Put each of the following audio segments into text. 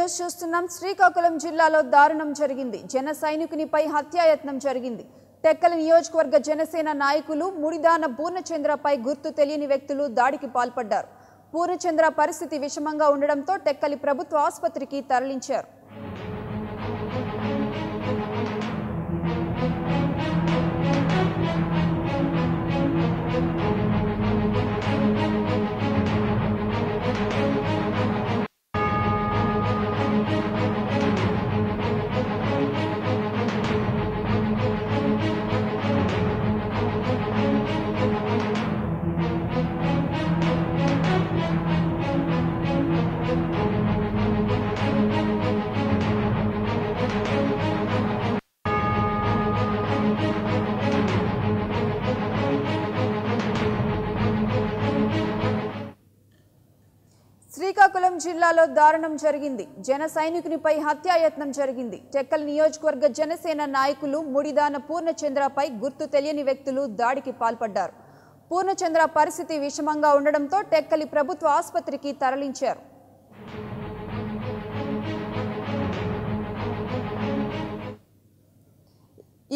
News చూస్తున్నాం. శ్రీకాకుళం జిల్లాలో దారుణం జరిగింది. జన సైనికునిపై హత్యాయత్నం జరిగింది. టెక్కల నియోజకవర్గ జనసేన నాయకులు ముడిదాన పూర్ణచంద్రపై గుర్తు తెలియని వ్యక్తులు దాడికి పాల్పడ్డారు. పూర్ణచంద్ర పరిస్థితి విషమంగా ఉండడంతో టెక్కలి ప్రభుత్వ ఆసుపత్రికి తరలించారు. శ్రీకాకుళం జిల్లాలో దారుణం జరిగింది. జన సైనికునిపై హత్యాయత్నం జరిగింది. టెక్కల నియోజకవర్గ జనసేన నాయకులు ముడిదాన పూర్ణచంద్రపై గుర్తు తెలియని వ్యక్తులు దాడికి పాల్పడ్డారు. పూర్ణచంద్ర పరిస్థితి విషమంగా ఉండడంతో టెక్కలి ప్రభుత్వ ఆసుపత్రికి తరలించారు.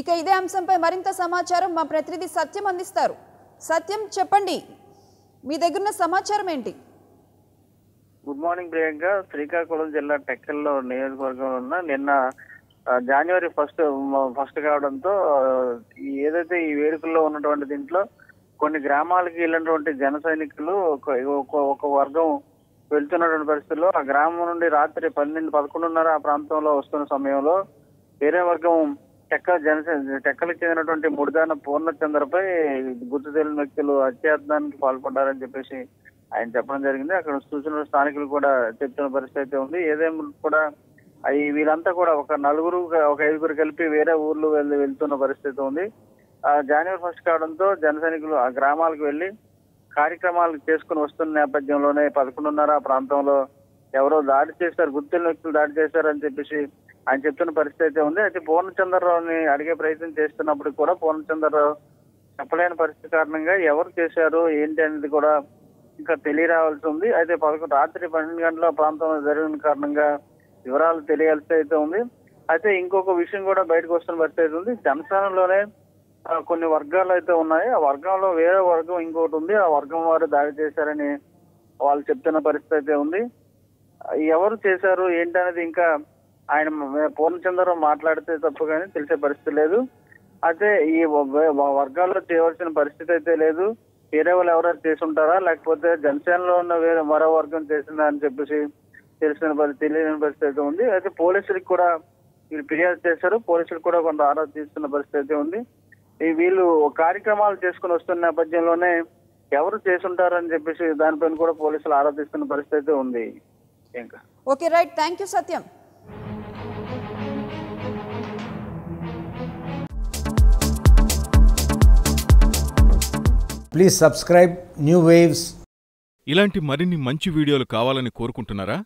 ఇక ఇదే అంశంపై మరింత సమాచారం మా ప్రతినిధి సత్యం అందిస్తారు. సత్యం, చెప్పండి, మీ దగ్గరున్న సమాచారం ఏంటి? Good morning Priyanka. శ్రీకాకుళం జిల్లా టెక్కల్లో నియోజకవర్గంలో ఉన్న నిన్న జనవరి ఫస్ట్ కావడంతో ఏదైతే ఈ వేడుకల్లో ఉన్నటువంటి దీంట్లో కొన్ని గ్రామాలకి వెళ్ళినటువంటి జన సైనికులు ఒక వర్గం వెళ్తున్నటువంటి పరిస్థితుల్లో ఆ గ్రామం నుండి రాత్రి 11:30 ఆ ప్రాంతంలో వస్తున్న సమయంలో వేరే వర్గం టెక్కలకు చెందినటువంటి ముడిదాన పూర్ణచంద్రపై గుర్తు తెలియని వ్యక్తులు హత్యాయత్నానికి పాల్పడ్డారని చెప్పేసి ఆయన చెప్పడం జరిగింది. అక్కడ సూచనలు స్థానికులు కూడా చెప్తున్న పరిస్థితి అయితే ఉంది. ఏదేమో కూడా వీళ్ళంతా కూడా ఒక 5గురు కలిపి వేరే ఊర్లు వెళ్తున్న పరిస్థితి ఉంది. జనవరి 1 కావడంతో జన సైనికులు ఆ గ్రామాలకు వెళ్లి కార్యక్రమాలు చేసుకుని వస్తున్న నేపథ్యంలోనే 11:30 ఆ ప్రాంతంలో ఎవరో దాడి చేశారు, గుర్తున్న వ్యక్తులు దాడి చేశారని చెప్పేసి ఆయన చెప్తున్న పరిస్థితి అయితే ఉంది. అయితే పూర్ణచంద్రరావుని అడిగే ప్రయత్నం చేస్తున్నప్పుడు కూడా పూర్ణచంద్రరావు చెప్పలేని పరిస్థితి కారణంగా ఎవరు చేశారు ఏంటి అనేది కూడా ఇంకా తెలియరావాల్సి ఉంది. అయితే రాత్రి 12 గంటల ప్రాంతంలో జరిగిన కారణంగా వివరాలు తెలియాల్సి అయితే ఉంది. అయితే ఇంకొక విషయం కూడా బయటకు వస్తున్న పరిస్థితి అయితే ఉంది. జనసేనలోనే కొన్ని వర్గాలు అయితే ఉన్నాయి. ఆ వర్గంలో వేరే వర్గం ఇంకొకటి ఉంది. ఆ వర్గం వారు దాడి చేశారని వాళ్ళు చెప్తున్న పరిస్థితి అయితే ఉంది. ఎవరు చేశారు ఏంటనేది ఇంకా ఆయన పూర్ణచంద్రరావు మాట్లాడితే తప్ప కానీ తెలిసే పరిస్థితి లేదు. అయితే ఈ వర్గాల్లో చేయవలసిన పరిస్థితి అయితే లేదు. వేరే వాళ్ళు ఎవరైనా చేసి ఉంటారా లేకపోతే జనసేనలో ఉన్న వేరే మరో వర్గం చేసిందా అని చెప్పేసి తెలియని పరిస్థితి అయితే ఉంది. అయితే పోలీసులకు కూడా వీళ్ళు ఫిర్యాదు చేశారు. పోలీసులు కూడా కొంత ఆరా తీస్తున్న పరిస్థితి అయితే ఉంది. వీళ్ళు కార్యక్రమాలు చేసుకుని వస్తున్న నేపథ్యంలోనే ఎవరు చేసుంటారని చెప్పేసి దానిపైన కూడా పోలీసులు ఆరా తీస్తున్న పరిస్థితి అయితే ఉంది. ఇంకా okay, right, thank you Satyam. Please subscribe new waves. ఇలాంటి మరిన్ని మంచి వీడియోలు కావాలని కోరుకుంటున్నారా?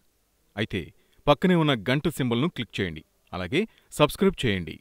అయితే పక్కనే ఉన్న గంట సింబల్ను క్లిక్ చేయండి. అలాగే సబ్స్క్రైబ్ చేయండి.